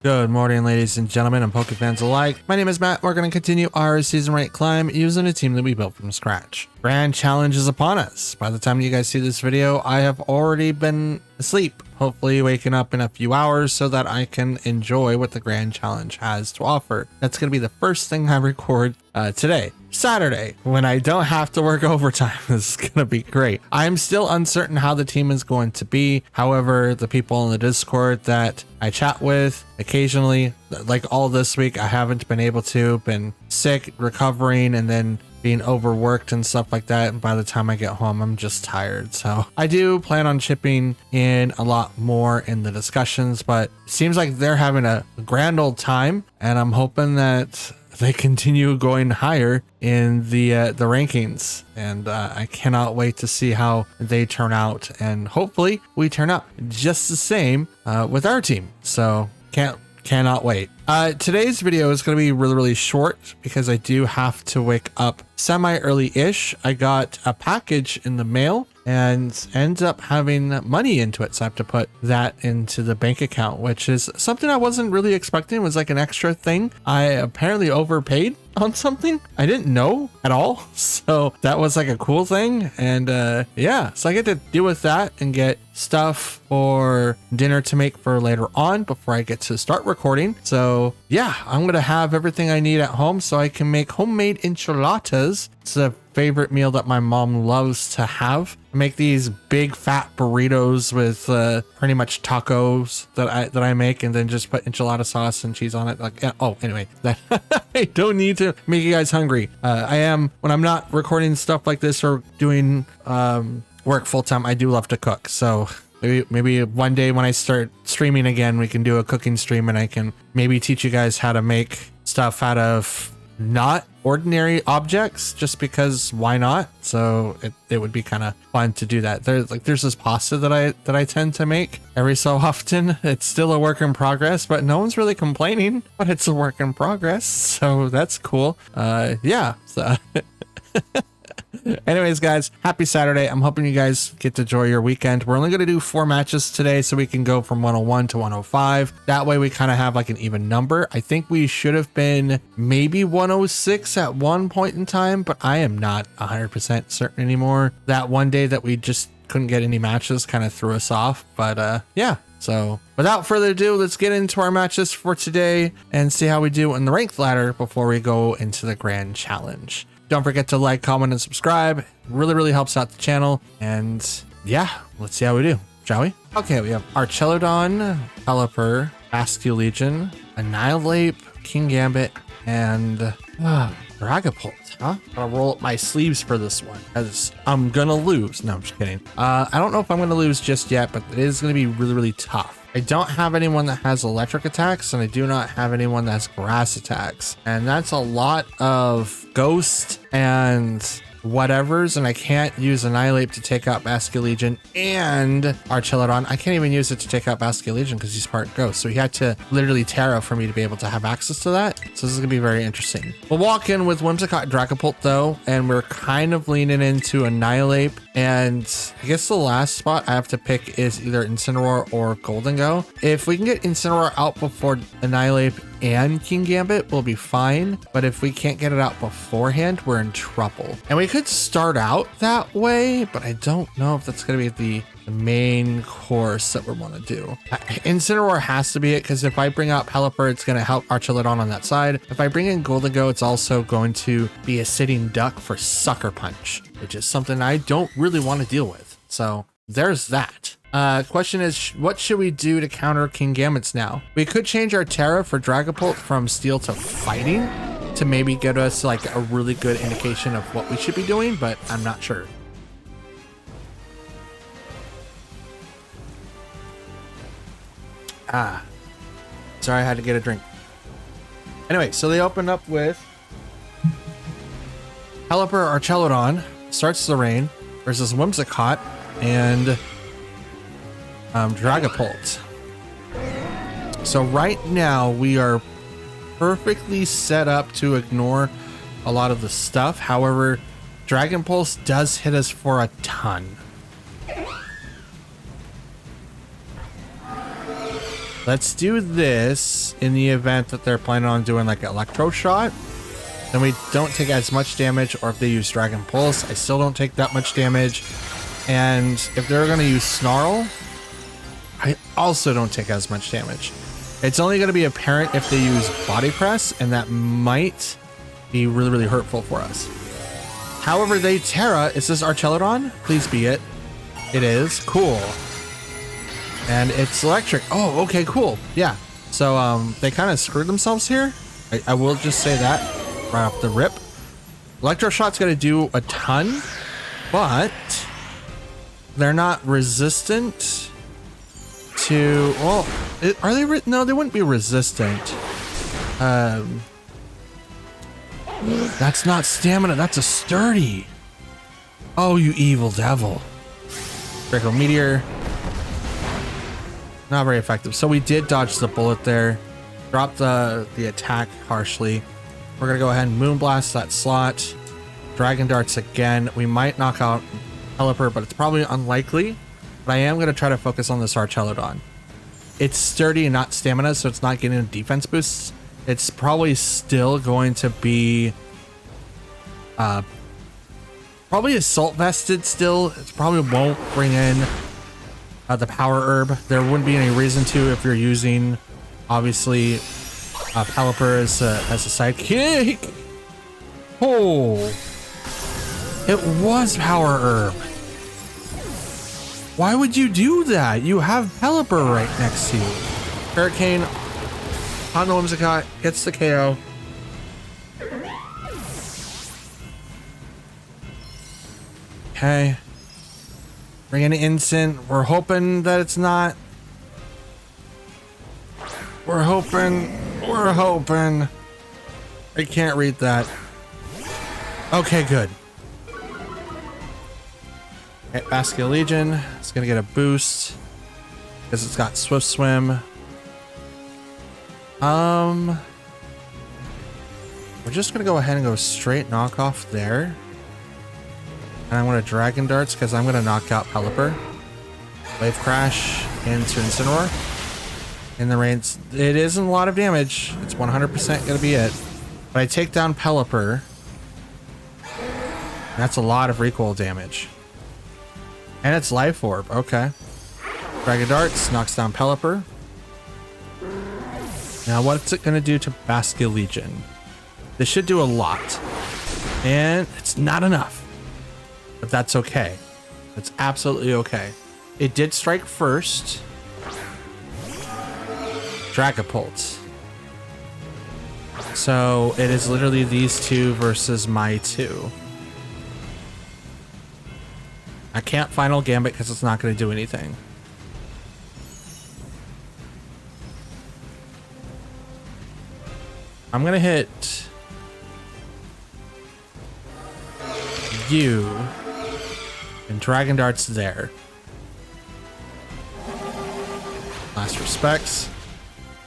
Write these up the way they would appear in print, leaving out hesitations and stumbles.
Good morning, ladies and gentlemen, and Poke fans alike. My name is Matt. We're going to continue our season rank climb using a team that we built from scratch. Grand challenge is upon us. By the time you guys see this video, I have already been asleep, hopefully waking up in a few hours so that I can enjoy what the grand challenge has to offer. That's going to be the first thing I record today, Saturday, when I don't have to work overtime. This is going to be great. I'm still uncertain how the team is going to be. However, the people in the Discord that I chat with occasionally, like all this week, I haven't been able to, been sick, recovering, and then being overworked and stuff like that. And by the time I get home, I'm just tired. So I do plan on chipping in a lot more in the discussions, but it seems like they're having a grand old time, and I'm hoping that they continue going higher in the rankings, and I cannot wait to see how they turn out, and hopefully we turn out just the same with our team. So cannot wait. Today's video is going to be really short because I do have to wake up semi early-ish. I got a package in the mail and ends up having money into it, so I have to put that into the bank account, which is something I wasn't really expecting. It was like an extra thing. I apparently overpaid on something I didn't know at all, so that was like a cool thing. And yeah, so I get to deal with that and get stuff for dinner to make for later on before I get to start recording. So yeah, I'm gonna have everything I need at home so I can make homemade enchiladas. It's a favorite meal that my mom loves to have. I make these big fat burritos with pretty much tacos that I make, and then just put enchilada sauce and cheese on it. Like, yeah, oh, anyway, that I don't need to make you guys hungry. I am, when I'm not recording stuff like this or doing work full time, I do love to cook. So maybe one day when I start streaming again, we can do a cooking stream, and I can maybe teach you guys how to make stuff out of not ordinary objects, just because why not? So it would be kind of fun to do that. There's this pasta that I tend to make every so often. It's still a work in progress, but no one's really complaining, but it's a work in progress, so that's cool. Yeah, so anyways, guys, happy Saturday. I'm hoping you guys get to enjoy your weekend. We're only going to do 4 matches today, so we can go from 101 to 105. That way we kind of have like an even number. I think we should have been maybe 106 at one point in time, but I am not 100% certain anymore. That one day that we just couldn't get any matches kind of threw us off, but yeah. So without further ado, let's get into our matches for today and see how we do in the ranked ladder before we go into the grand challenge. Don't forget to like, comment, and subscribe. It really helps out the channel. And yeah, let's see how we do, shall we? Okay, we have Archelodon, Pelipper, Basculegion, Annihilate, King Gambit, and Dragapult. Huh? Gotta roll up my sleeves for this one because I'm gonna lose. No, I'm just kidding. I don't know if I'm gonna lose just yet, but it is gonna be really tough. I don't have anyone that has electric attacks, and I do not have anyone that has grass attacks. And that's a lot of ghost and whatevers, and I can't use Annihilate to take out Basculegion and Archelodon. I can't even use it to take out Basculegion because he's part ghost, so he had to literally Terra for me to be able to have access to that. So this is gonna be very interesting. We'll walk in with Whimsicott Dragapult though, and we're kind of leaning into Annihilate, and I guess the last spot I have to pick is either Incineroar or Goldengo. If we can get Incineroar out before Annihilate and King Gambit, we'll be fine, but if we can't get it out beforehand, we're in trouble. And we could start out that way, but I don't know if that's going to be the main course that we want to do. Incineroar has to be it, because if I bring out Pelipper, it's going to help Archelodon on that side. If I bring in Goldengo, it's also going to be a sitting duck for Sucker Punch, which is something I don't really want to deal with. So there's that. Question is, what should we do to counter King Gambits now? We could change our Terra for Dragapult from Steel to Fighting to maybe get us like a really good indication of what we should be doing, but I'm not sure. Sorry, I had to get a drink. Anyway, so they opened up with Pelipper Archelodon, starts the rain, versus Whimsicott and Dragapult. So right now we are perfectly set up to ignore a lot of the stuff. However, Dragon Pulse does hit us for a ton. Let's do this in the event that they're planning on doing like Electro Shot. Then we don't take as much damage, or if they use Dragon Pulse, I still don't take that much damage. And if they're going to use Snarl, I also don't take as much damage. It's only going to be apparent if they use Body Press, and that might be really, really hurtful for us. However, they Terra. Is this Archelodon? Please be it. It is. Cool. And it's electric. Oh, okay, cool. Yeah. So they kind of screwed themselves here. I will just say that right off the rip. Electroshot's going to do a ton, but they're not resistant to, well, are they? No, they wouldn't be resistant. That's not stamina. That's a sturdy. Oh, you evil devil. Draco Meteor. Not very effective. So we did dodge the bullet there. Drop the attack harshly. We're going to go ahead and Moonblast that slot. Dragon Darts again. We might knock out Pelipper, but it's probably unlikely. But I am going to try to focus on this Archelodon. It's sturdy and not stamina, so it's not getting defense boosts. It's probably still going to be probably Assault Vested still. It probably won't bring in the Power Herb. There wouldn't be any reason to if you're using, obviously, Pelipper as a sidekick. Oh, it was Power Herb. Why would you do that? You have Pelipper right next to you. Hurricane on the Whimsicott gets the KO. Okay. Bring in Instant. We're hoping that it's not. We're hoping. I can't read that. Okay, good. Okay, Basket Legion. It's gonna get a boost because it's got Swift Swim. We're just gonna go ahead and go straight knockoff there. And I'm gonna Dragon Darts because I'm gonna knock out Pelipper. Wave Crash into Incineroar. In the range, it isn't a lot of damage. It's 100% gonna be it. But I take down Pelipper. That's a lot of recoil damage. And it's Life Orb. Okay. Dragon Darts knocks down Pelipper. Now, what's it gonna do to Basket Legion? This should do a lot. And it's not enough. But that's okay. That's absolutely okay. It did strike first. Dragapult. So it is literally these two versus my two. I can't Final Gambit because it's not going to do anything. I'm going to hit you and Dragon Darts there. Last respects.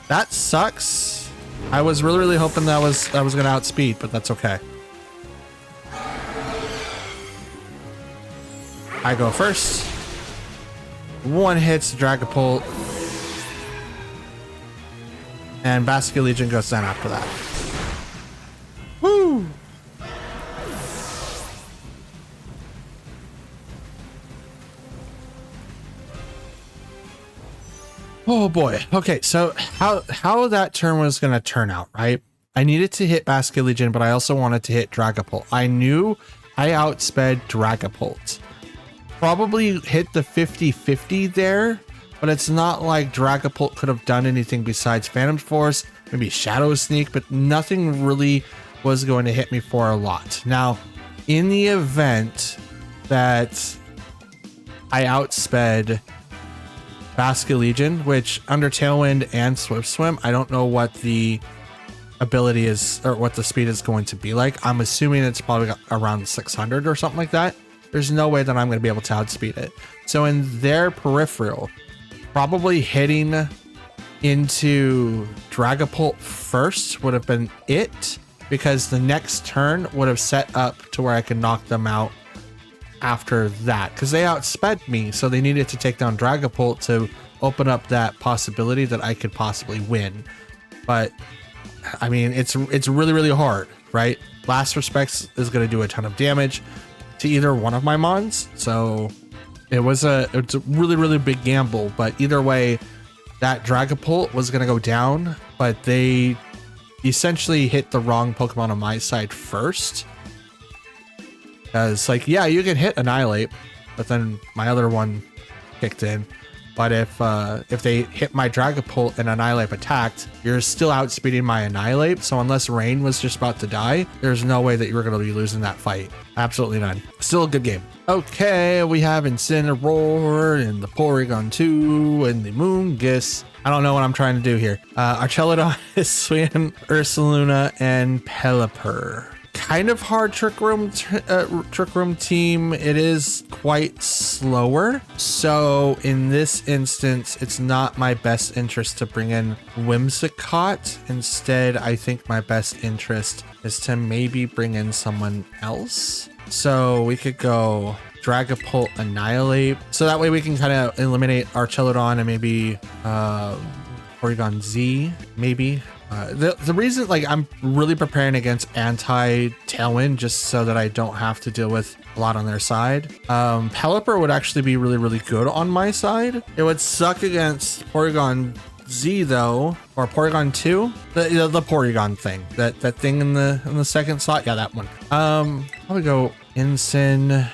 That sucks. I was really hoping that was going to outspeed, but that's okay. I go first. One hits Dragapult. And Basket Legion goes down after that. Woo! Oh boy. Okay, so how that turn was going to turn out, right? I needed to hit Basket Legion, but I also wanted to hit Dragapult. I knew I outsped Dragapult. Probably hit the 50-50 there, but it's not like Dragapult could have done anything besides Phantom Force, maybe Shadow Sneak, but nothing really was going to hit me for a lot. Now, in the event that I outsped Basket Legion, which under Tailwind and Swift Swim, I don't know what the ability is or what the speed is going to be like. I'm assuming it's probably around 600 or something like that. There's no way that I'm going to be able to outspeed it. So in their peripheral, probably hitting into Dragapult first would have been it, because the next turn would have set up to where I could knock them out after that, because they outsped me, so they needed to take down Dragapult to open up that possibility that I could possibly win. But I mean, it's really, really hard, right? Last Respects is going to do a ton of damage to either one of my mons. So it's a really, really big gamble, but either way, that Dragapult was going to go down, but they essentially hit the wrong Pokemon on my side first. Because like, yeah, you can hit Annihilate, but then my other one kicked in. But if they hit my Dragapult and Annihilate attacked, you're still outspeeding my Annihilate. So unless Rain was just about to die, there's no way that you were going to be losing that fight. Absolutely none. Still a good game. Okay, we have Incineroar and the Porygon 2 and the Moongus. I don't know what I'm trying to do here. Archelodon is Sweden, Ursaluna, and Pelipper. Kind of hard Trick Room team. It is quite slower. So in this instance, it's not my best interest to bring in Whimsicott. Instead, I think my best interest is to maybe bring in someone else. So we could go Dragapult, Annihilate. So that way we can kind of eliminate Archelodon and maybe Porygon Z, maybe. The reason, like, I'm really preparing against anti-Tailwind just so that I don't have to deal with a lot on their side. Pelipper would actually be really, really good on my side. It would suck against Porygon Z though, or Porygon 2, the Porygon thing, that thing in the second slot. Yeah, that one. Probably go Incin.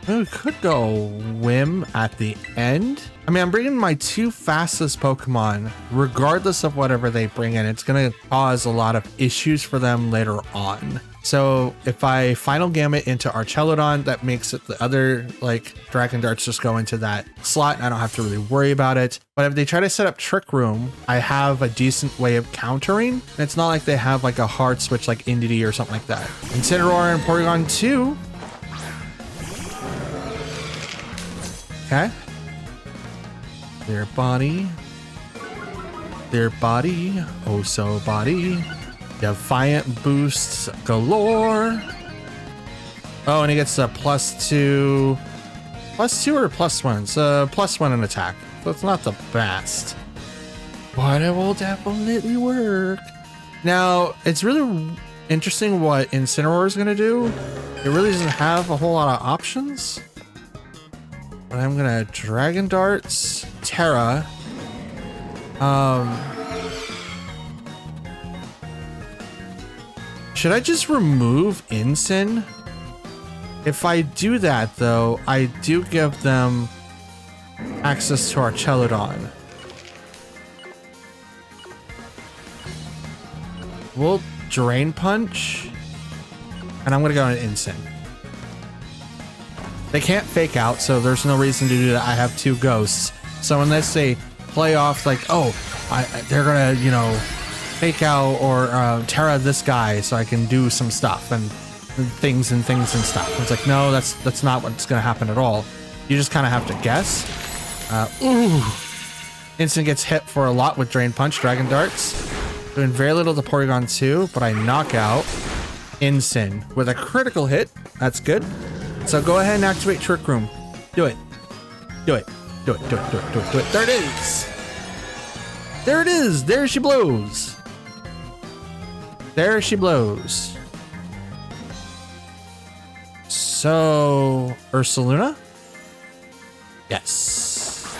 We could go Whim at the end. I mean, I'm bringing my two fastest Pokemon, regardless of whatever they bring in. It's going to cause a lot of issues for them later on. So if I Final Gambit into Archelodon, that makes it the other, like, Dragon Darts just go into that slot and I don't have to really worry about it. But if they try to set up Trick Room, I have a decent way of countering. And it's not like they have like a hard switch like Indeedee or something like that. Incineroar and Porygon 2. Okay. Their body, oh so body, Defiant boosts galore. Oh, and he gets a +2 or +1? It's a +1 in attack, so it's not the best, but it will definitely work. Now, it's really interesting what Incineroar is going to do. It really doesn't have a whole lot of options. But I'm gonna Dragon Darts, Terra. Should I just remove Incin? If I do that though, I do give them access to Archelodon. We'll Drain Punch, and I'm gonna go on Incin. They can't fake out, so there's no reason to do that. I have two ghosts. So unless they play off like, oh, they're gonna, you know, fake out or Terra this guy so I can do some stuff and things and stuff. It's like, no, that's not what's gonna happen at all. You just kind of have to guess. Instant gets hit for a lot with Drain Punch, Dragon Darts. Doing very little to Porygon 2, but I knock out Incin with a critical hit. That's good. So go ahead and activate Trick Room. Do it. Do it. Do it. Do it. Do it. Do it. Do it. There it is. There it is. There she blows. There she blows. So, Ursaluna? Yes.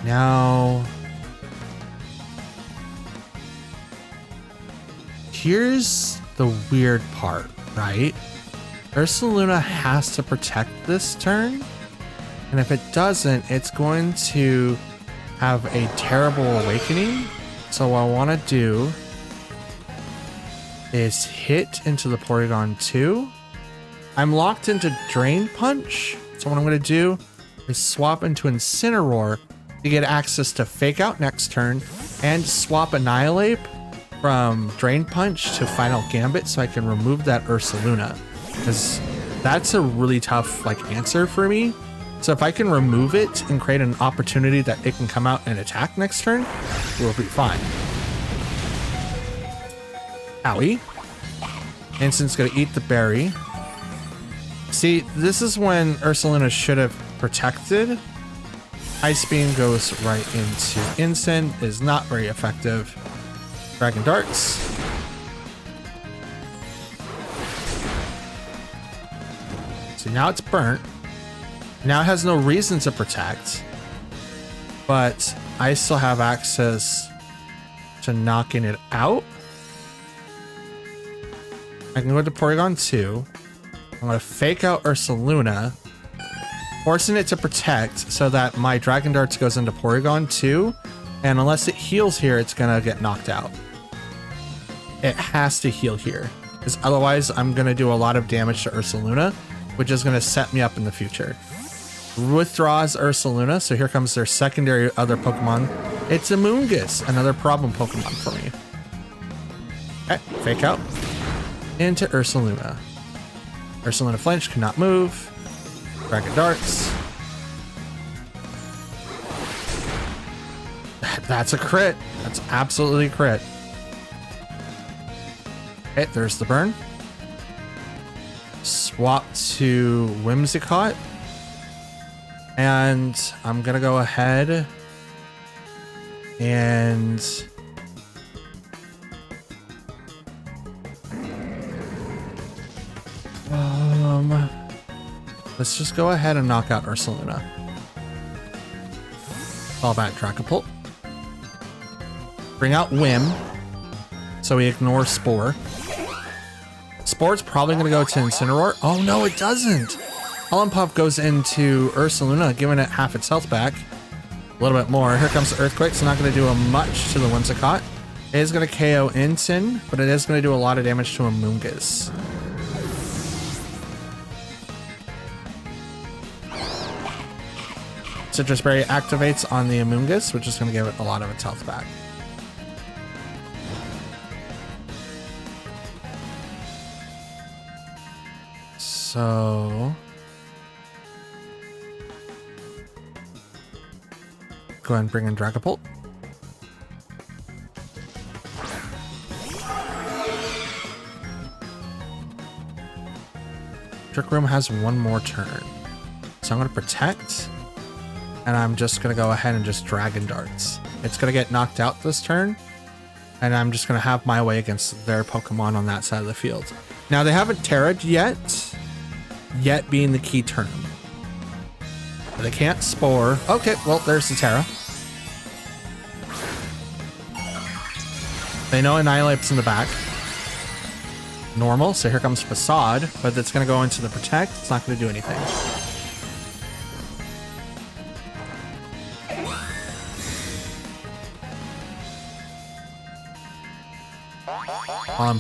Now, here's the weird part, right? Ursaluna has to protect this turn, and if it doesn't, it's going to have a terrible awakening. So what I want to do is hit into the Porygon 2. I'm locked into Drain Punch, so what I'm going to do is swap into Incineroar to get access to Fake Out next turn, and swap Annihilate from Drain Punch to Final Gambit so I can remove that Ursaluna, because that's a really tough answer for me. So if I can remove it and create an opportunity that it can come out and attack next turn, we'll be fine. Owie. Instant's gonna eat the berry. See, this is when Ursaluna should have protected. Ice Beam goes right into Instant, is not very effective. Dragon Darts. So now it's burnt. Now it has no reason to protect. But I still have access to knocking it out. I can go to Porygon 2. I'm going to fake out Ursaluna, forcing it to protect so that my Dragon Darts goes into Porygon 2. And unless it heals here, it's going to get knocked out. It has to heal here, because otherwise I'm going to do a lot of damage to Ursaluna, which is going to set me up in the future. Withdraws Ursaluna, so here comes their secondary other Pokemon. It's a Moongus, another problem Pokemon for me. Okay, fake out. Into Ursaluna. Ursaluna flinch, cannot move. Dragon Darts. That's a crit. That's absolutely a crit. Okay, there's the burn. Swap to Whimsicott. And I'm gonna go ahead and let's just go ahead and knock out Ursaluna. Fall back Dragapult. Bring out Whim, so we ignore Spore. Spore's probably gonna go to Incineroar. Oh no, it doesn't. Puff goes into Ursaluna, giving it half its health back. A little bit more. Here comes the Earthquake. It's not going to do much to the Whimsicott. It is going to KO Incin, but it is going to do a lot of damage to a Moongus. Citrus Berry activates on the Amoonguss, which is going to give it a lot of its health back. So go ahead and bring in Dragapult. Trick Room has one more turn. So I'm going to protect. And I'm just going to go ahead and just Dragon Darts. It's going to get knocked out this turn. And I'm just going to have my way against their Pokemon on that side of the field. Now they haven't Terra'd yet. Yet being the key term. They can't Spore. Okay, well, there's the Terra. They know Annihilate's in the back. Normal, so here comes Facade, but it's going to go into the Protect. It's not going to do anything.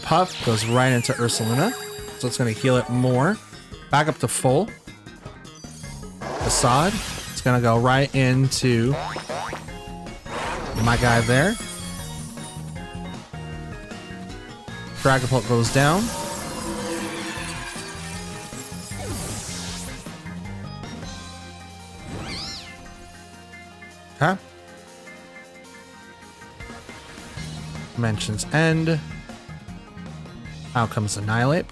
Puff goes right into Ursaluna, so it's going to heal it more. Back up to full. Facade. It's going to go right into my guy there. Dragapult goes down. Okay. Dimensions end. Out comes Annihilate.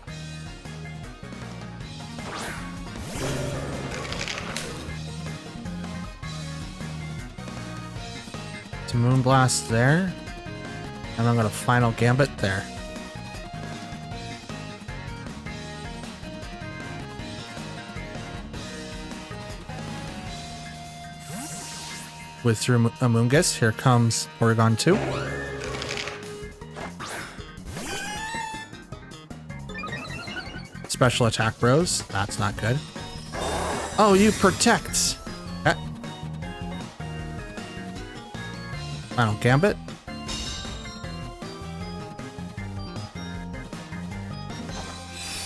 To Moonblast there. And I'm going to Final Gambit there. Withdrew Amoonguss. Here comes Porygon 2. Special attack bros. That's not good. Oh, you protect. Okay. Final Gambit.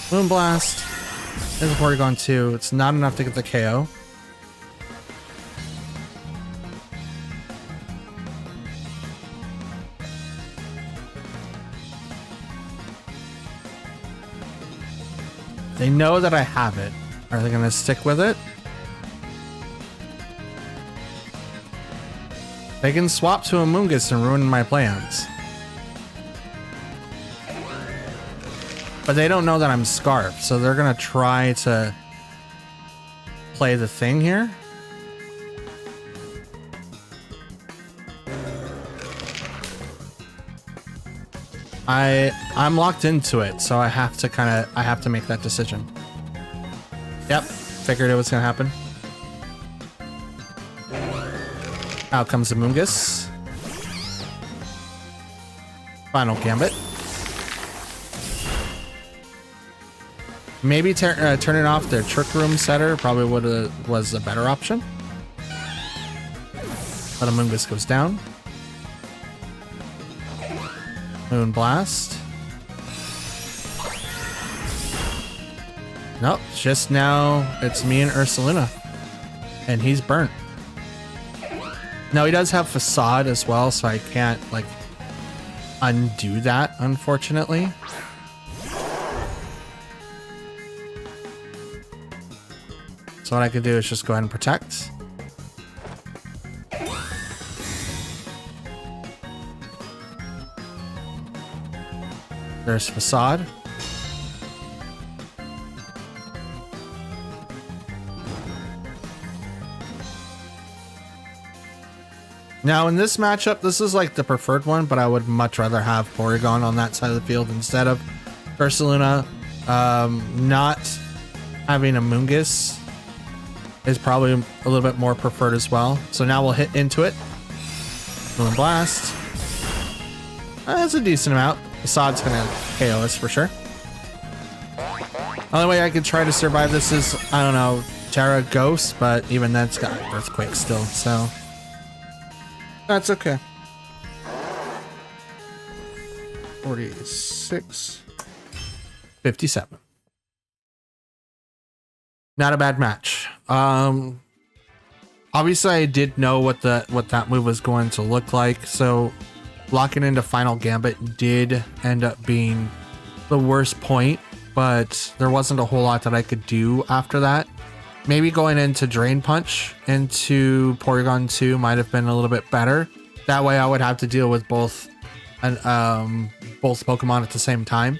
Moonblast. There's a Porygon 2. It's not enough to get the KO. They know that I have it. Are they going to stick with it? They can swap to a Moongus and ruin my plans. But they don't know that I'm Scarf, so they're going to try to play the thing here. I'm locked into it, so I have to make that decision. Yep, figured it was gonna happen. Out comes the Mungus. Final Gambit. Maybe turning off their Trick Room setter probably was a better option. But a Mungus goes down. Moon Blast. Nope, just now it's me and Ursaluna. And he's burnt. Now he does have Facade as well, so I can't like undo that, unfortunately. So what I can do is just go ahead and protect. There's Facade. Now in this matchup, this is like the preferred one, but I would much rather have Porygon on that side of the field instead of Ursaluna. Not having a Mungus is probably a little bit more preferred as well. So now we'll hit into it. Moon Blast. That's a decent amount. Facade's gonna KO us for sure. Only way I could try to survive this is, I don't know, Terra Ghost, but even that's got Earthquake still, so that's okay. 46, 57. Not a bad match. Obviously I did know what that move was going to look like, so locking into Final Gambit did end up being the worst point, but there wasn't a whole lot that I could do after that. Maybe going into Drain Punch into Porygon 2 might have been a little bit better. That way I would have to deal with both Pokemon at the same time.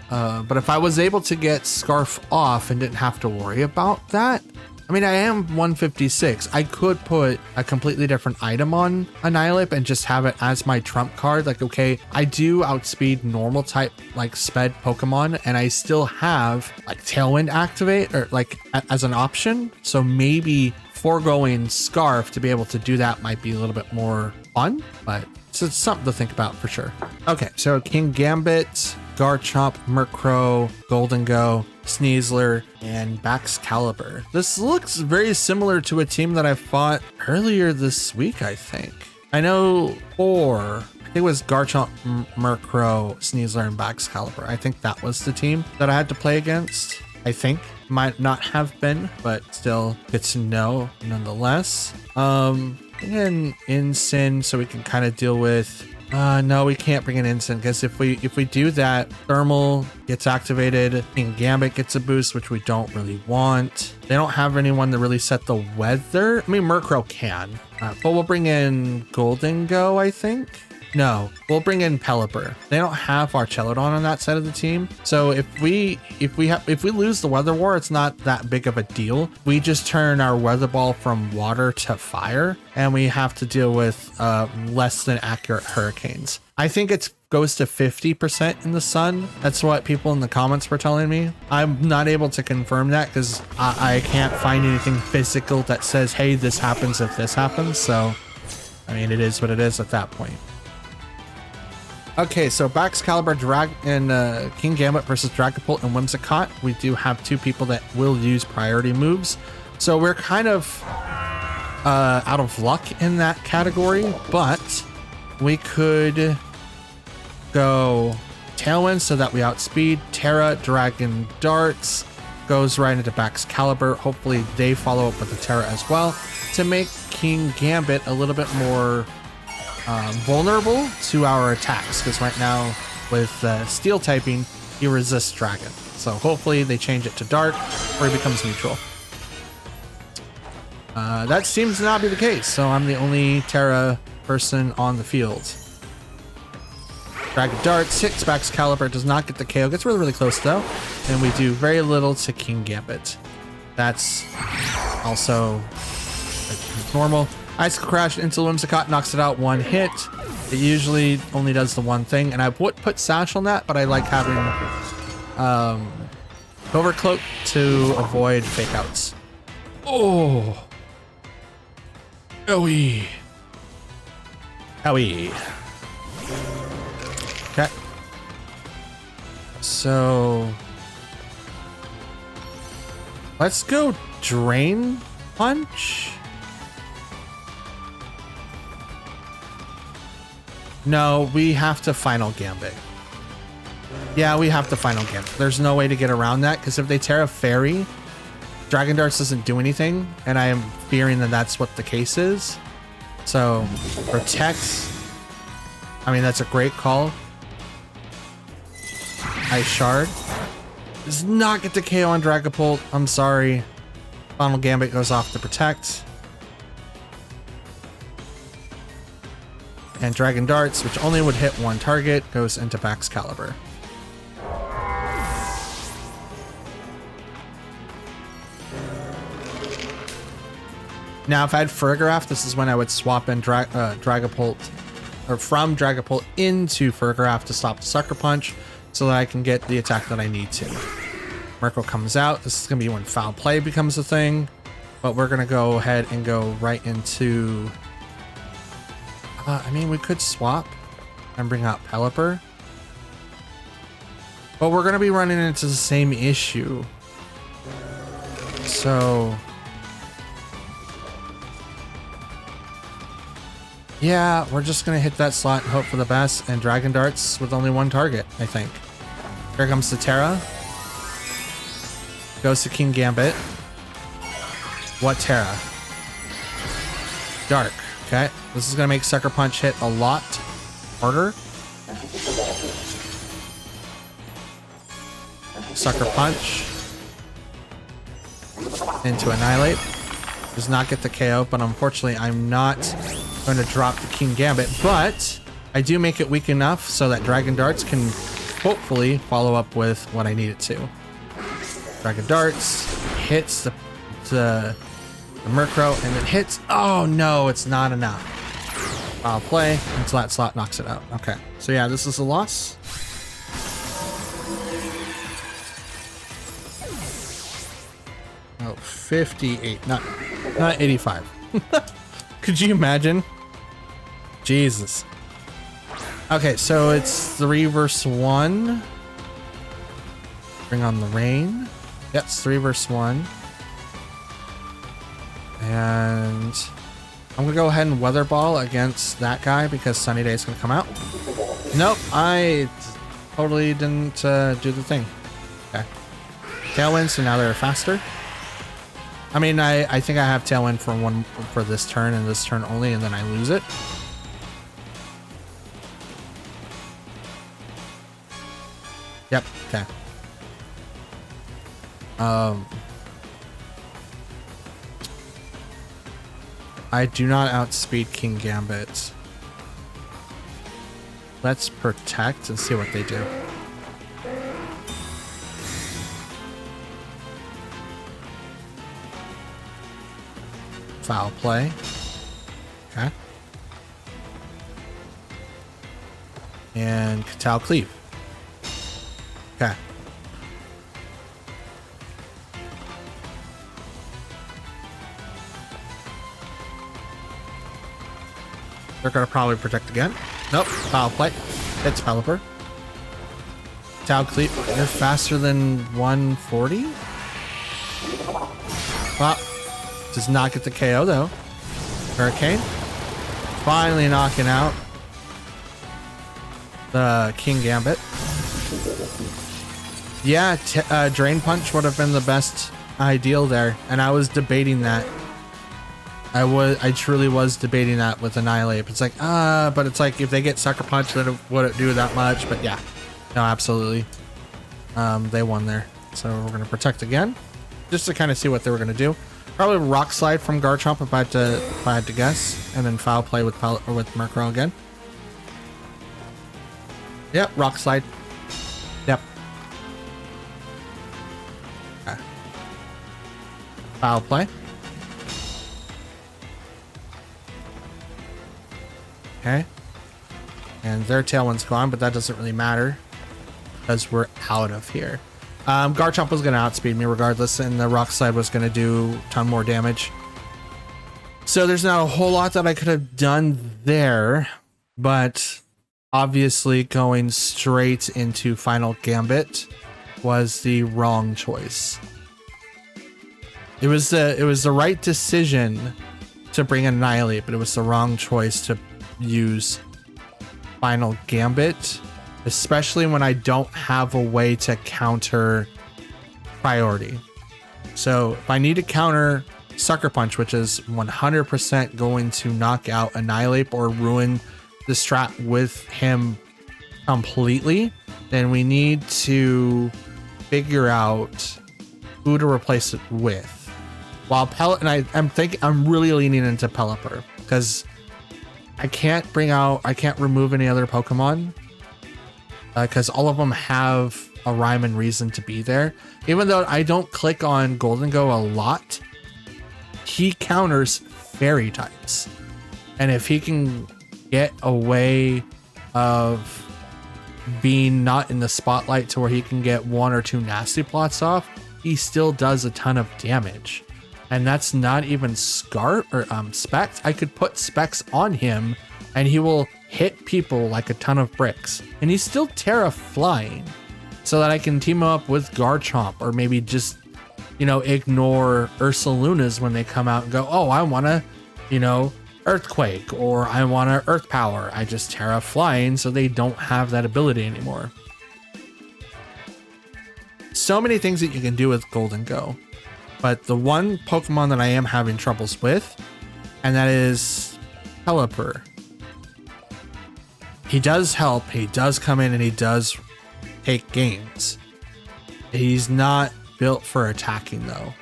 But if I was able to get Scarf off and didn't have to worry about that, I mean, I am 156. I could put a completely different item on Annihilate and just have it as my trump card. Like, okay, I do outspeed normal type, like sped Pokemon, and I still have like Tailwind activate or like as an option. So maybe foregoing Scarf to be able to do that might be a little bit more fun, but it's something to think about for sure. Okay, so King Gambit, Garchomp, Murkrow, Goldengo, Sneasler, and Baxcalibur. This looks very similar to a team that I fought earlier this week, I think. I know I think it was Garchomp, Murkrow, Sneasler, and Baxcalibur. I think that was the team that I had to play against. I think. Might not have been, but still good to know nonetheless. And Incin, so we can kind of deal with no, we can't bring an Incin because if we do that, Thermal gets activated and Gambit gets a boost, which we don't really want. They don't have anyone to really set the weather. I mean, Murkrow can, but we'll bring in Goldengo, I think. No, we'll bring in Pelipper. They don't have Archelodon on that side of the team. So if we lose the Weather War, it's not that big of a deal. We just turn our Weather Ball from water to fire, and we have to deal with less than accurate hurricanes. I think it goes to 50% in the sun. That's what people in the comments were telling me. I'm not able to confirm that because I can't find anything physical that says, hey, this happens if this happens. So, I mean, it is what it is at that point. Okay, so Baxcalibur, and King Gambit versus Dragapult and Whimsicott. We do have two people that will use priority moves. So we're kind of out of luck in that category, but we could go Tailwind so that we outspeed. Terra, Dragon Darts goes right into Baxcalibur. Hopefully they follow up with the Terra as well to make King Gambit a little bit more vulnerable to our attacks, because right now with steel typing he resists dragon, so hopefully they change it to dark or he becomes neutral. That seems to not be the case, so I'm the only Terra person on the field. Dragon Darts hits Baxcalibur, does not get the KO, gets really close though, and we do very little to King Gambit. That's also normal. Ice Crash into Whimsicott knocks it out one hit. It usually only does the one thing, and I would put Sash on that, but I like having Overcloak to avoid fake outs. Oh. Owie. Owie. Okay. So let's go Drain Punch. No, we have to Final Gambit. Yeah, we have to Final Gambit. There's no way to get around that, because if they Terra Fairy, Dragon Darts doesn't do anything, and I am fearing that that's what the case is. So, Protects. I mean, that's a great call. Ice Shard. Does not get the KO on Dragapult. I'm sorry. Final Gambit goes off to Protect. And Dragon Darts, which only would hit one target, goes into Baxcalibur. Now, if I had Ferrograft, this is when I would swap in Dragapult, or from Dragapult into Ferrograft to stop the Sucker Punch, so that I can get the attack that I need to. Murkrow comes out. This is going to be when Foul Play becomes a thing, but we're going to go ahead and go right into... I mean, we could swap and bring out Pelipper, but we're going to be running into the same issue. So, yeah, we're just going to hit that slot and hope for the best, and Dragon Darts with only one target, I think. Here comes the Terra. Goes to King Gambit. What Terra? Dark. Okay, this is going to make Sucker Punch hit a lot harder. Sucker Punch into Annihilate. Does not get the KO, but unfortunately I'm not going to drop the King Gambit, but I do make it weak enough so that Dragon Darts can hopefully follow up with what I need it to. Dragon Darts hits the Murkrow, and it hits. Oh no, it's not enough. I'll play until that slot knocks it out. Okay, so yeah, this is a loss. Oh, 58, not 85. Could you imagine? Jesus. Okay, so it's 3 versus 1. Bring on the rain. Yep, it's 3 versus 1. And I'm gonna go ahead and Weather Ball against that guy because Sunny Day is gonna come out. Nope, I totally didn't do the thing. Okay. Tailwind, so now they're faster. I mean, I think I have Tailwind for this turn and this turn only, and then I lose it. Yep, okay. I do not outspeed King Gambit. Let's Protect and see what they do. Foul Play. Okay. And Katal Cleave. Okay. They're gonna probably Protect again. Nope. Foul Play. It's Pelipper. Katal Cleave. You're faster than 140? Well, does not get the KO though. Hurricane. Finally knocking out the King Gambit. Yeah, Drain Punch would have been the best ideal there, and I was debating that. I truly was debating that with Annihilate. It's like, but it's like if they get Sucker Punch, then it wouldn't do that much. But yeah, no, absolutely. They won there. So we're gonna Protect again, just to kind of see what they were gonna do. Probably Rock Slide from Garchomp if I had to guess, and then Foul Play with Murkrow again. Yep, Rock Slide. Yep. Okay. Foul Play. Okay. And their Tailwind's gone, but that doesn't really matter because we're out of here. Garchomp was going to outspeed me regardless, and the Rock Slide was going to do a ton more damage. So there's not a whole lot that I could have done there, but obviously going straight into Final Gambit was the wrong choice. It was the right decision to bring Annihilate, but it was the wrong choice to use Final Gambit, especially when I don't have a way to counter priority. So if I need to counter Sucker Punch, which is 100% going to knock out Annihilate or ruin the strat with him completely, then we need to figure out who to replace it with. While I'm really leaning into Pelipper because I can't remove any other Pokemon because all of them have a rhyme and reason to be there. Even though I don't click on Golden Go a lot, he counters fairy types. And if he can get a way of being not in the spotlight to where he can get 1 or 2 nasty plots off, he still does a ton of damage. And that's not even Specs. I could put Specs on him and he will hit people like a ton of bricks. And he's still Terra flying, so that I can team him up with Garchomp, or maybe just, ignore Ursalunas when they come out and go, oh, I want to, Earthquake, or I want to Earth Power. I just Terra flying, so they don't have that ability anymore. So many things that you can do with Golden Go. But the one Pokemon that I am having troubles with, and that is Pelipper. He does help, he does come in, and he does take games. He's not built for attacking though.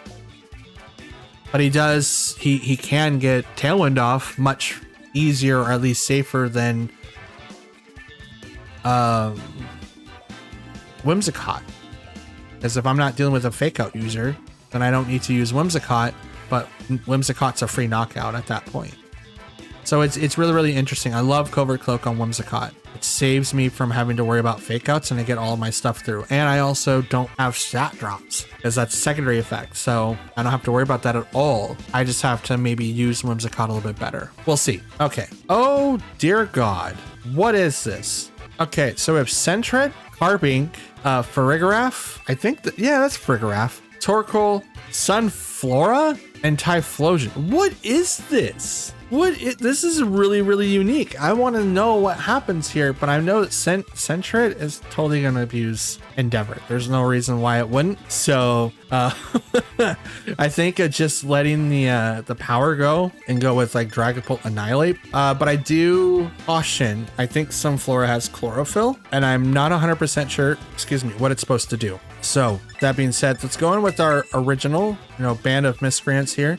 But he can get Tailwind off much easier, or at least safer than Whimsicott. Because if I'm not dealing with a Fake Out user, then I don't need to use Whimsicott, but Whimsicott's a free knockout at that point. So it's really, really interesting. I love Covert Cloak on Whimsicott. It saves me from having to worry about Fake Outs, and I get all of my stuff through. And I also don't have stat drops, because that's a secondary effect. So I don't have to worry about that at all. I just have to maybe use Whimsicott a little bit better. We'll see. Okay. Oh, dear God. What is this? Okay, so we have Sentret, Carbink, Farigiraf. I think that's Farigiraf. Torkoal, Sunflora, and Typhlosion. What is this? This is really, really unique. I want to know what happens here, but I know that Sentret is totally going to abuse Endeavor. There's no reason why it wouldn't. So I think just letting the power go and go with like Dragapult Annihilate. But I do caution. I think Sunflora has Chlorophyll, and I'm not 100% sure, what it's supposed to do. So that being said, let's go in with our original, Band of Miscreants here.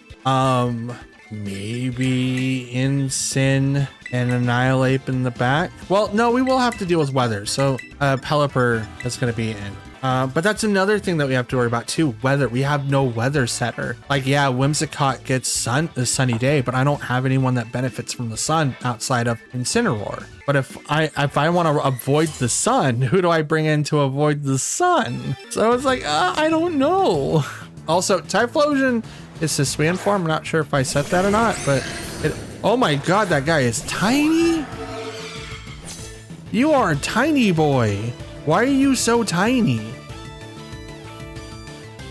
Maybe Incin and Annihilate in the back. Well, no, we will have to deal with weather. So Pelipper is going to be in. But that's another thing that we have to worry about too. Weather. We have no weather setter. Like, yeah, Whimsicott gets a sunny day, but I don't have anyone that benefits from the sun outside of Incineroar. But if I want to avoid the sun, who do I bring in to avoid the sun? So it's like, I don't know. Also, Typhlosion is Hisuian form. I'm not sure if I said that or not, but oh my God, that guy is tiny. You are a tiny boy. Why are you so tiny?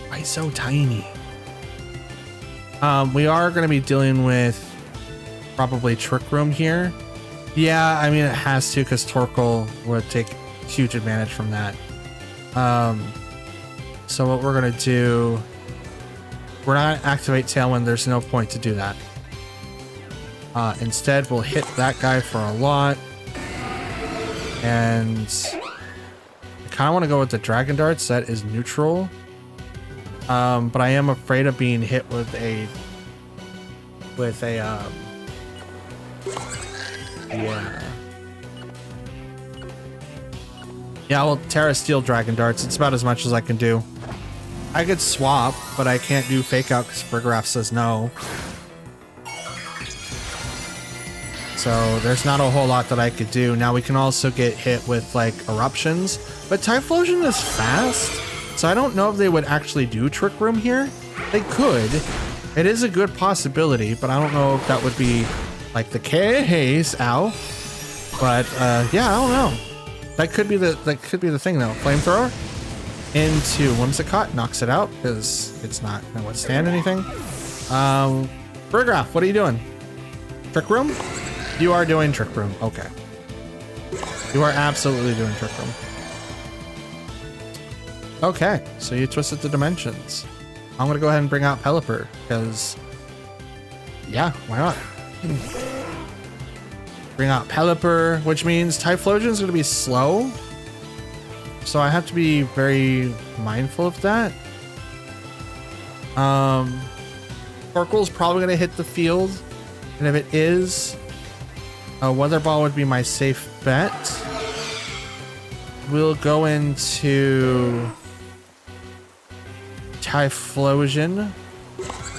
Why so tiny? We are going to be dealing with probably Trick Room here. Yeah, I mean, it has to, because Torkoal would take huge advantage from that. So what we're going to do, we're not going to activate Tailwind. There's no point to do that. Instead, we'll hit that guy for a lot. And I kind of want to go with the Dragon Darts. That is neutral. But I am afraid of being hit with a yeah, well, Terra Steel Dragon Darts. It's about as much as I can do. I could swap, but I can't do Fake Out because Farigiraf says no. So there's not a whole lot that I could do. Now we can also get hit with like eruptions, but Typhlosion is fast. So I don't know if they would actually do Trick Room here. They could. It is a good possibility, but I don't know if that would be like the case. Ow. But yeah, I don't know. That could be the thing though. Flamethrower into once it caught, knocks it out because it's not gonna withstand anything. Burgraph, what are you doing? Trick Room? You are doing Trick Room. Okay. You are absolutely doing Trick Room. Okay, so you twisted the dimensions. I'm gonna go ahead and bring out Pelipper because yeah, why not? Bring out Pelipper, which means Typhlosion is going to be slow. So I have to be very mindful of that. Torkoal's probably going to hit the field. And if it is, a Weather Ball would be my safe bet. We'll go into Typhlosion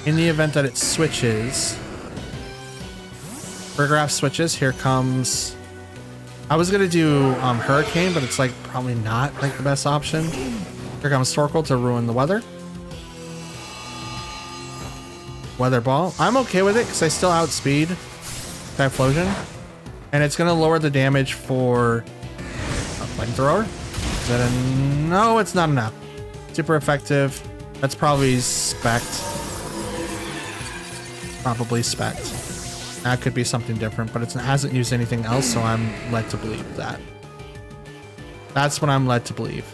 in the event that it switches. Burgraph switches. Here comes. I was gonna do Hurricane, but it's like probably not like the best option. Here comes Torkoal to ruin the weather. Weather Ball. I'm okay with it because I still outspeed Typhlosion, and it's gonna lower the damage for a Flamethrower. Is that no? It's not enough. Super effective. That's probably spec'd. Probably spec'd. That could be something different, but it hasn't used anything else, so I'm led to believe that. That's what I'm led to believe.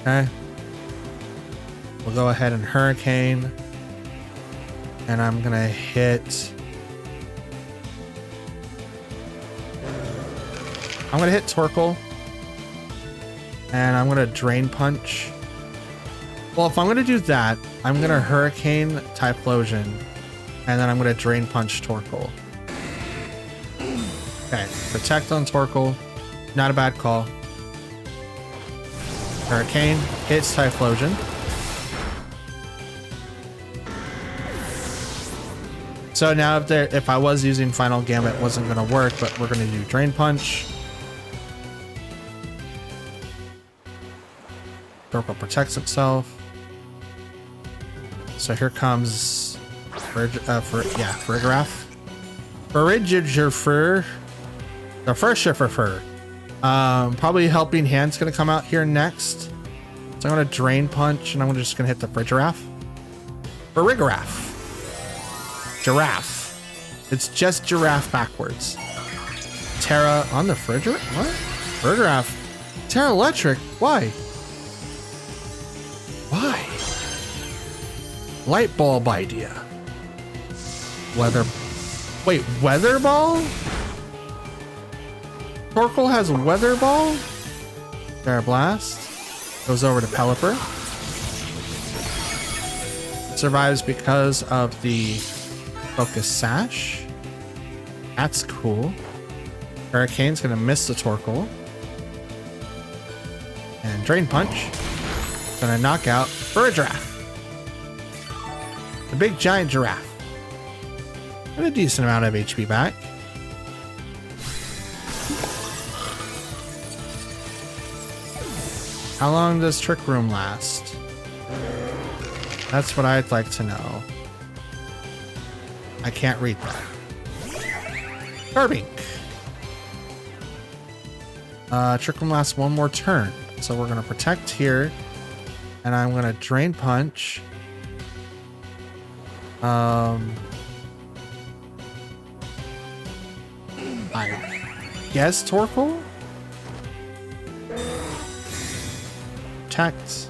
Okay. We'll go ahead and Hurricane. And I'm gonna hit... I'm gonna hit Torkoal. And I'm gonna Drain Punch. Well, if I'm gonna do that, I'm gonna Hurricane Typhlosion, and then I'm gonna Drain Punch Torkoal. Okay, Protect on Torkoal, not a bad call. Hurricane hits Typhlosion. So now if I was using Final Gambit, it wasn't gonna work, but we're gonna do Drain Punch. Torkoal protects itself. So here comes Burgraph. The first Shiffer. Probably Helping Hand's gonna come out here next. So I'm gonna Drain Punch and I'm just gonna hit the Frigiraffe. Giraffe. It's just Giraffe backwards. Terra on the Frigiraffe? What? Burgraph. Terra Electric? Why? Why? Light Bulb idea. Weather. Wait, Weather Ball? Torkoal has Weather Ball? Terra Blast. Goes over to Pelipper. Survives because of the Focus Sash. That's cool. Hurricane's gonna miss the Torkoal. And Drain Punch. Gonna knock out Frigiraffe. The big giant giraffe. Got a decent amount of HP back. How long does Trick Room last? That's what I'd like to know. I can't read that. Garbink. Trick Room lasts one more turn. So we're gonna protect here. And I'm gonna Drain Punch. I guess Torkoal? Protect.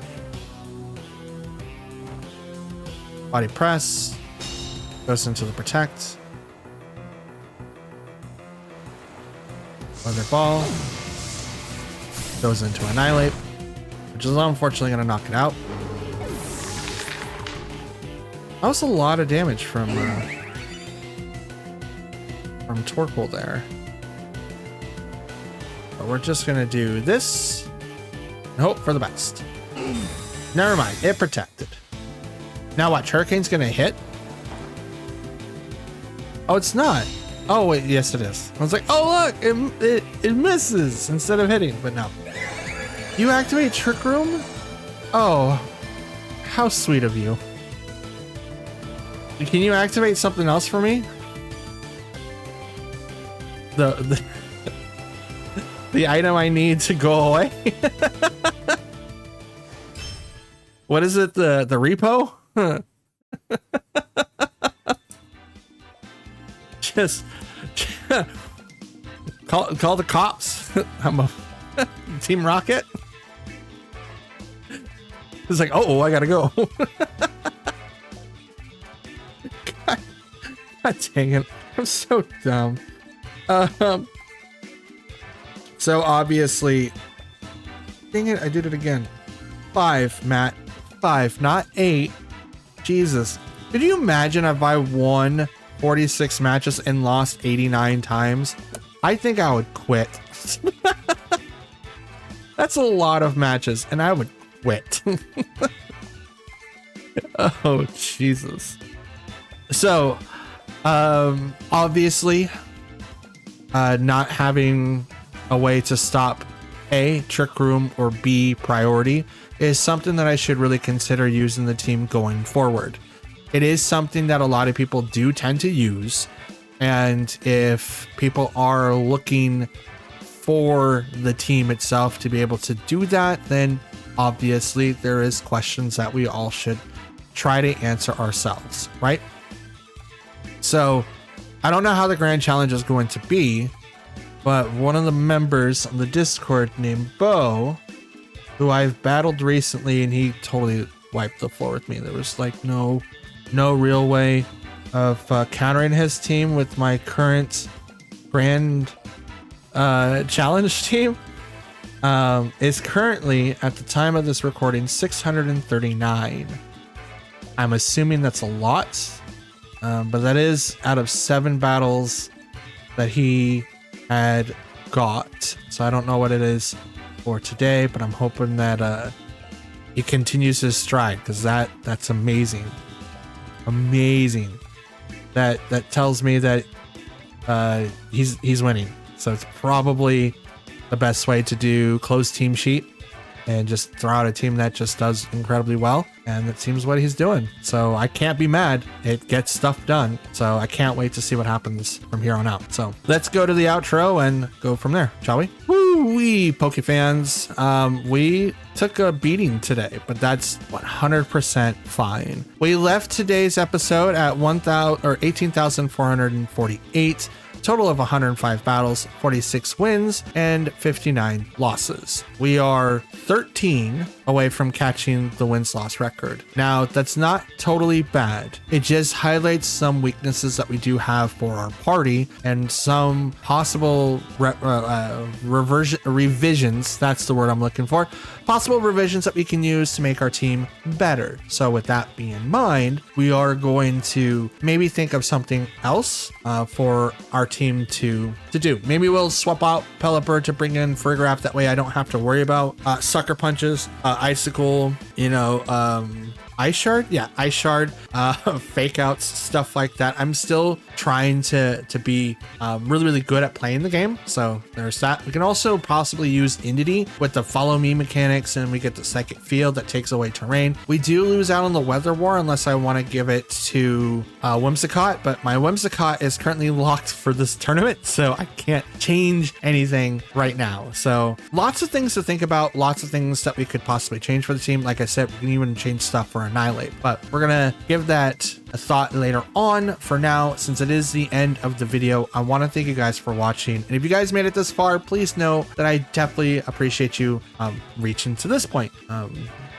Body Press. Goes into the Protect. Weather Ball. Goes into Annihilate. Which is unfortunately going to knock it out. That was a lot of damage from Torkoal there. But we're just going to do this and hope for the best. Never mind, it protected. Now watch, Hurricane's going to hit. Oh, it's not. Oh wait, yes it is. I was like, oh look, it misses instead of hitting, but no. You activate Trick Room? Oh, how sweet of you. Can you activate something else for me? The the item I need to go away? What is it? The repo? Just call the cops. I'm a Team Rocket. It's like, oh, I gotta go. God dang it. I'm so dumb. So obviously, dang it, I did it again. 5, Matt. 5, not 8. Jesus. Could you imagine if I won 46 matches and lost 89 times? I think I would quit. That's a lot of matches, and I would quit. Oh, Jesus. So, obviously, not having a way to stop A, Trick Room, or B, Priority is something that I should really consider using the team going forward. It is something that a lot of people do tend to use, and if people are looking for the team itself to be able to do that, then obviously there is questions that we all should try to answer ourselves, right? So I don't know how the grand challenge is going to be, but one of the members on the Discord named Bo, who I've battled recently, and he totally wiped the floor with me. There was like no real way of countering his team with my current grand challenge team. Is currently, at the time of this recording, 639. I'm assuming that's a lot, but that is out of 7 battles that he had got. So I don't know what it is for today, but I'm hoping that he continues his stride, because that's amazing. Amazing. That tells me that he's winning. So it's probably the best way to do closed team sheet and just throw out a team that just does incredibly well. And that seems what he's doing. So I can't be mad. It gets stuff done. So I can't wait to see what happens from here on out. So let's go to the outro and go from there, shall we? Woo-wee, Poke fans. We took a beating today, but that's 100% fine. We left today's episode at 18,448. Total of 105 battles, 46 wins, and 59 losses. We are 13 away from catching the wins-loss record. Now, that's not totally bad. It just highlights some weaknesses that we do have for our party and some possible revisions. That's the word I'm looking for. Possible revisions that we can use to make our team better. So with that being in mind, we are going to maybe think of something else for our team to do. Maybe we'll swap out Pelipper to bring in Frigoraph. That way I don't have to worry about Sucker Punches, Icicle, Ice Shard. Yeah, Ice Shard, fake outs, stuff like that. I'm still trying to be really good at playing the game. So there's that. We can also possibly use Indity with the follow me mechanics, and we get the second field that takes away terrain. We do lose out on the Weather War unless I want to give it to Whimsicott, but my Whimsicott is currently locked for this tournament, so I can't change anything right now. So lots of things to think about, lots of things that we could possibly change for the team. Like I said, we can even change stuff for Annihilate, but we're gonna give that a thought later on. For now, since it is the end of the video, I want to thank you guys for watching, and if you guys made it this far, please know that I definitely appreciate you reaching to this point.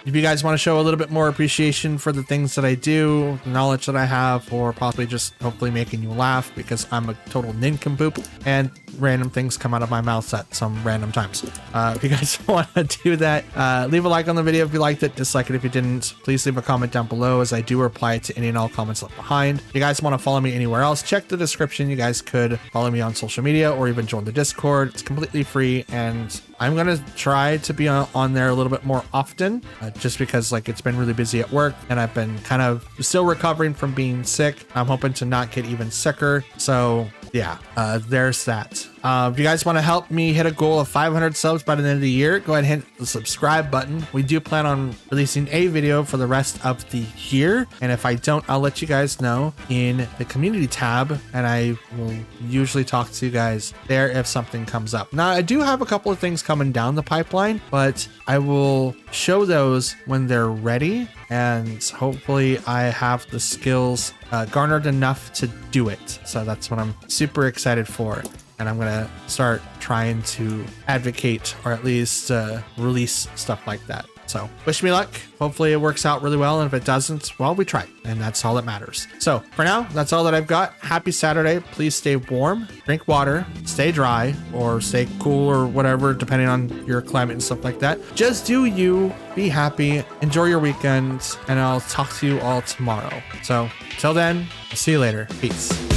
If you guys want to show a little bit more appreciation for the things that I do, the knowledge that I have, or possibly just hopefully making you laugh, because I'm a total nincompoop and random things come out of my mouth at some random times. If you guys want to do that, leave a like on the video if you liked it, dislike it if you didn't. Please leave a comment down below, as I do reply to any and all comments comments left behind. If you guys want to follow me anywhere else, check the description. You guys could follow me on social media or even join the Discord. It's completely free, and I'm going to try to be on there a little bit more often, just because like it's been really busy at work and I've been kind of still recovering from being sick. I'm hoping to not get even sicker. So yeah, there's that. If you guys want to help me hit a goal of 500 subs by the end of the year, go ahead and hit the subscribe button. We do plan on releasing a video for the rest of the year, and if I don't, I'll let you guys know in the community tab, and I will usually talk to you guys there if something comes up. Now, I do have a couple of things coming down the pipeline, but I will show those when they're ready, and hopefully I have the skills garnered enough to do it. So that's what I'm super excited for. And I'm going to start trying to advocate or at least release stuff like that. So wish me luck. Hopefully it works out really well. And if it doesn't, well, we tried. And that's all that matters. So for now, that's all that I've got. Happy Saturday. Please stay warm, drink water, stay dry, or stay cool or whatever, depending on your climate and stuff like that. Just do you. Be happy. Enjoy your weekend. And I'll talk to you all tomorrow. So till then, I'll see you later. Peace.